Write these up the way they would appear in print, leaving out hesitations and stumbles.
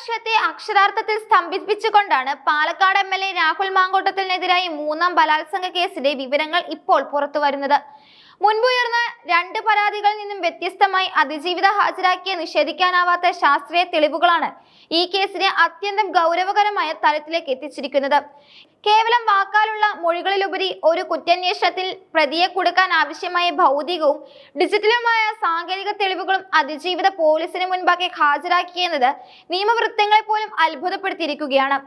രാഷ്ട്രീയത്തെ അക്ഷരാർത്ഥത്തിൽ സ്തംഭിപ്പിച്ചുകൊണ്ടാണ് പാലക്കാട് എംഎൽഎ രാഹുൽ മാങ്കൂട്ടത്തിനെതിരായ മൂന്നാം ബലാത്സംഗ കേസിന്റെ വിവരങ്ങൾ ഇപ്പോൾ പുറത്തുവരുന്നത്. മുൻപുയർന്ന രണ്ട് പരാതികളിൽ നിന്നും വ്യത്യസ്തമായി അതിജീവിത ഹാജരാക്കിയ നിഷേധിക്കാനാവാത്ത ശാസ്ത്രീയ തെളിവുകളാണ് ഈ കേസിനെ അത്യന്തം ഗൗരവകരമായ തലത്തിലേക്ക് എത്തിച്ചിരിക്കുന്നത്. കേവലം വാക്കാലുള്ള മൊഴികളിലുപരി ഒരു കുറ്റാന്വേഷണത്തിൽ പ്രതിയെ കൊടുക്കാൻ ആവശ്യമായ ഭൗതികവും ഡിജിറ്റലുമായ സാങ്കേതിക തെളിവുകളും അതിജീവിത പോലീസിന് മുൻപാകെ ഹാജരാക്കിയെന്നത് നിയമവൃത്തങ്ങളെ പോലും അത്ഭുതപ്പെടുത്തിയിരിക്കുകയാണ്.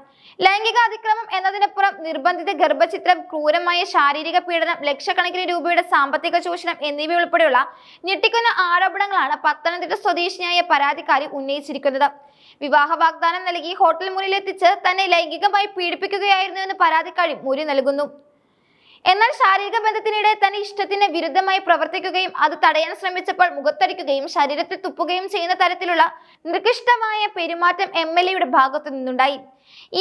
ലൈംഗിക അതിക്രമം എന്നതിനപ്പുറം നിർബന്ധിത ഗർഭചിത്രം, ക്രൂരമായ ശാരീരിക പീഡനം, ലക്ഷക്കണക്കിന് രൂപയുടെ സാമ്പത്തിക ചൂഷണം എന്നിവയുൾപ്പെടെയുള്ള ഞെട്ടിക്കുന്ന ആരോപണങ്ങളാണ് പത്തനംതിട്ട സ്വദേശിനിയായ പരാതിക്കാരി ഉന്നയിച്ചിരിക്കുന്നത്. വിവാഹ വാഗ്ദാനം നൽകി ഹോട്ടൽ മുറിയിലെത്തിച്ച് തന്നെ ലൈംഗികമായി പീഡിപ്പിക്കുകയായിരുന്നു എന്ന് പരാതിക്കാരി മൊഴി നൽകുന്നു. എന്നാൽ ശാരീരിക ബന്ധത്തിനിടെ തന്റെ ഇഷ്ടത്തിന് വിരുദ്ധമായി പ്രവർത്തിക്കുകയും അത് തടയാൻ ശ്രമിച്ചപ്പോൾ മുഖത്തടിക്കുകയും ശരീരത്തിൽ തുപ്പുകയും ചെയ്യുന്ന തരത്തിലുള്ള നികൃഷ്ടമായ പെരുമാറ്റം എംഎൽഎയുടെ ഭാഗത്തു നിന്നുണ്ടായി.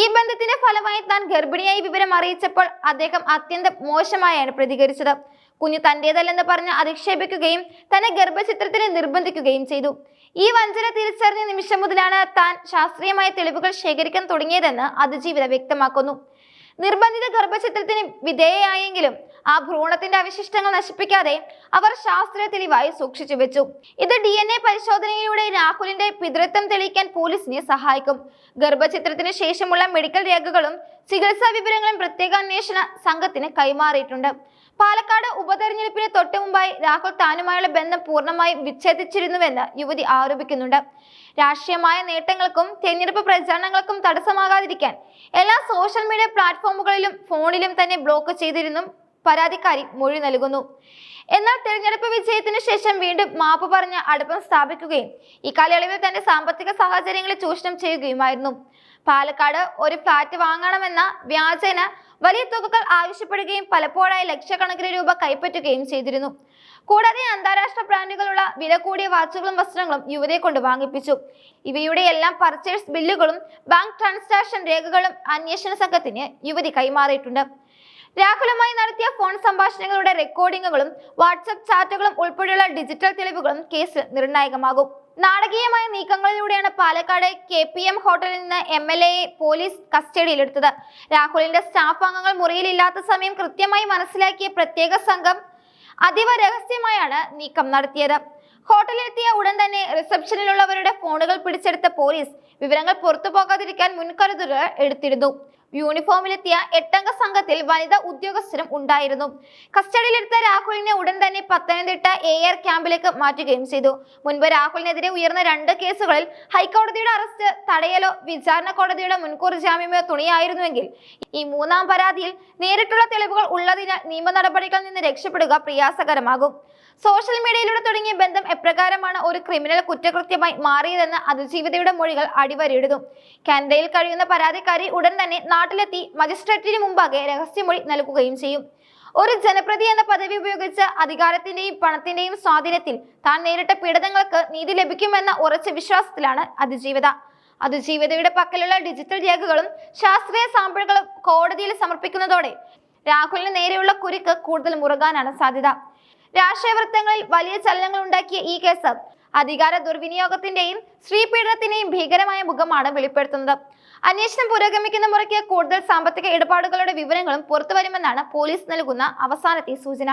ഈ ബന്ധത്തിന്റെ ഫലമായി താൻ ഗർഭിണിയായി വിവരം അറിയിച്ചപ്പോൾ അദ്ദേഹം അത്യന്തം മോശമായാണ് പ്രതികരിച്ചത്. കുഞ്ഞു തന്റേതല്ലെന്ന് പറഞ്ഞ് അധിക്ഷേപിക്കുകയും തന്നെ ഗർഭചിത്രത്തിന് നിർബന്ധിക്കുകയും ചെയ്തു. ഈ വഞ്ചന തിരിച്ചറിഞ്ഞ നിമിഷം മുതലാണ് താൻ ശാസ്ത്രീയമായ തെളിവുകൾ ശേഖരിക്കാൻ തുടങ്ങിയതെന്ന് അതിജീവിത വ്യക്തമാക്കുന്നു. നിർബന്ധിത ഗർഭചിത്രത്തിന് വിധേയയായെങ്കിലും ആ ഭ്രൂണത്തിന്റെ അവശിഷ്ടങ്ങൾ നശിപ്പിക്കാതെ അവർ ശാസ്ത്രീയ തെളിവായി സൂക്ഷിച്ചു വെച്ചു. ഇത് DNA പരിശോധനയിലൂടെ രാഹുലിന്റെ പിതൃത്വം തെളിയിക്കാൻ പോലീസിനെ സഹായിക്കും. ഗർഭചിത്രത്തിന് ശേഷമുള്ള മെഡിക്കൽ രേഖകളും ചികിത്സാ വിവരങ്ങളും പ്രത്യേക അന്വേഷണ സംഘത്തിന് കൈമാറിയിട്ടുണ്ട്. പാലക്കാട് ഉപതെരഞ്ഞെടുപ്പിന് തൊട്ടു മുമ്പായി രാഹുൽ താനുമായുള്ള ബന്ധം പൂർണ്ണമായും വിച്ഛേദിച്ചിരുന്നുവെന്ന് യുവതി ആരോപിക്കുന്നുണ്ട്. രാഷ്ട്രീയമായ നേട്ടങ്ങൾക്കും തെരഞ്ഞെടുപ്പ് പ്രചാരണങ്ങൾക്കും തടസ്സമാകാതിരിക്കാൻ എല്ലാ സോഷ്യൽ മീഡിയ പ്ലാറ്റ്ഫോമുകളിലും ഫോണിലും തന്നെ ബ്ലോക്ക് ചെയ്തിരുന്നു പരാതിക്കാരി മൊഴി നൽകുന്നു. എന്നാൽ തെരഞ്ഞെടുപ്പ് വിജയത്തിന് ശേഷം വീണ്ടും മാപ്പ് പറഞ്ഞ് അടുപ്പം സ്ഥാപിക്കുകയും ഇക്കാലയളവിൽ തന്റെ സാമ്പത്തിക സാഹചര്യങ്ങളെ ചൂഷണം ചെയ്യുകയുമായിരുന്നു. പാലക്കാട് ഒരു ഫ്ലാറ്റ് വാങ്ങണമെന്ന വ്യാജേന വലിയ തുകകൾ ആവശ്യപ്പെടുകയും പലപ്പോഴായി ലക്ഷക്കണക്കിന് രൂപ കൈപ്പറ്റുകയും ചെയ്തിരുന്നു. കൂടാതെ അന്താരാഷ്ട്ര ബ്രാൻഡുകളുള്ള വില കൂടിയ വാച്ചുകളും വസ്ത്രങ്ങളും യുവതിയെ കൊണ്ട് വാങ്ങിപ്പിച്ചു. ഇവയുടെ എല്ലാം പർച്ചേസ് ബില്ലുകളും ബാങ്ക് ട്രാൻസാക്ഷൻ രേഖകളും അന്വേഷണ സംഘത്തിന് യുവതി കൈമാറിയിട്ടുണ്ട്. രാഹുലുമായി നടത്തിയ ഫോൺ സംഭാഷണങ്ങളുടെ റെക്കോർഡിംഗുകളും വാട്സ്ആപ്പ് ചാറ്റുകളും ഉൾപ്പെടെയുള്ള ഡിജിറ്റൽ തെളിവുകളും കേസിൽ നിർണായകമാകും. നാടകീയമായ നീക്കങ്ങളിലൂടെയാണ് പാലക്കാട് KPM ഹോട്ടലിൽ നിന്ന് MLAയെ പോലീസ് കസ്റ്റഡിയിലെടുത്തത്. രാഹുലിന്റെ സ്റ്റാഫ് അംഗങ്ങൾ മുറിയിലില്ലാത്ത സമയം കൃത്യമായി മനസ്സിലാക്കിയ പ്രത്യേക സംഘം അതീവ രഹസ്യമായാണ് നീക്കം നടത്തിയത്. ഹോട്ടലിലെത്തിയ ഉടൻ തന്നെ റിസപ്ഷനിലുള്ളവരുടെ ഫോണുകൾ പിടിച്ചെടുത്ത പോലീസ് വിവരങ്ങൾ പുറത്തു പോകാതിരിക്കാൻ മുൻകരുതലുകൾ എടുത്തിരുന്നു. യൂണിഫോമിലെത്തിയ 8-അംഗ സംഘത്തിൽ വനിതാ ഉദ്യോഗസ്ഥരും ഉണ്ടായിരുന്നു. കസ്റ്റഡിയിലെടുത്ത രാഹുലിനെ ഉടൻ തന്നെ പത്തനംതിട്ട AR ക്യാമ്പിലേക്ക് മാറ്റുകയും ചെയ്തു. മുൻപ് രാഹുലിനെതിരെ ഉയർന്ന 2 കേസുകളിൽ ഹൈക്കോടതിയുടെ അറസ്റ്റ് തടയലോ വിചാരണ കോടതിയുടെ മുൻകൂർ ജാമ്യമോ തുണിയായിരുന്നുവെങ്കിൽ ഈ മൂന്നാം പരാതിയിൽ നേരിട്ടുള്ള തെളിവുകൾ ഉള്ളതിനാൽ നിയമ നടപടികളിൽ നിന്ന് രക്ഷപ്പെടുക പ്രയാസകരമാകും. സോഷ്യൽ മീഡിയയിലൂടെ തുടങ്ങിയ ബന്ധം എപ്രകാരമാണ് ഒരു ക്രിമിനൽ കുറ്റകൃത്യമായി മാറിയതെന്ന് അതിജീവിതയുടെ മൊഴികൾ അടിവരയിടുന്നു. കാനഡയിൽ കഴിയുന്ന പരാതിക്കാരി ഉടൻ തന്നെ നാട്ടിലെത്തി മജിസ്ട്രേറ്റിന് മുമ്പാകെ രഹസ്യമൊഴി നൽകുകയും ചെയ്യും. ഒരു ജനപ്രതി എന്ന പദവി ഉപയോഗിച്ച് അധികാരത്തിന്റെയും പണത്തിന്റെയും സ്വാധീനത്തിൽ താൻ നേരിട്ട പീഡനങ്ങൾക്ക് നീതി ലഭിക്കുമെന്ന ഉറച്ച വിശ്വാസത്തിലാണ് അതിജീവിതയുടെ പക്കലുള്ള ഡിജിറ്റൽ രേഖകളും ശാസ്ത്രീയ സാമ്പിളുകളും കോടതിയിൽ സമർപ്പിക്കുന്നതോടെ രാഹുലിന് നേരെയുള്ള കുരുക്ക് കൂടുതൽ മുറുകാനാണ് സാധ്യത. രാഷ്ട്രീയ വൃത്തങ്ങളിൽ വലിയ ചലനങ്ങൾ ഉണ്ടാക്കിയ ഈ കേസ് അധികാര ദുർവിനിയോഗത്തിന്റെയും സ്ത്രീ പീഡനത്തിന്റെയും ഭീകരമായ മുഖമാണ് വെളിപ്പെടുത്തുന്നത്. അന്വേഷണം പുരോഗമിക്കുന്ന മുറയ്ക്ക് കൂടുതൽ സാമ്പത്തിക ഇടപാടുകളുടെ വിവരങ്ങളും പുറത്തുവരുമെന്നാണ് പോലീസ് നൽകുന്ന അവസാനത്തെ സൂചന.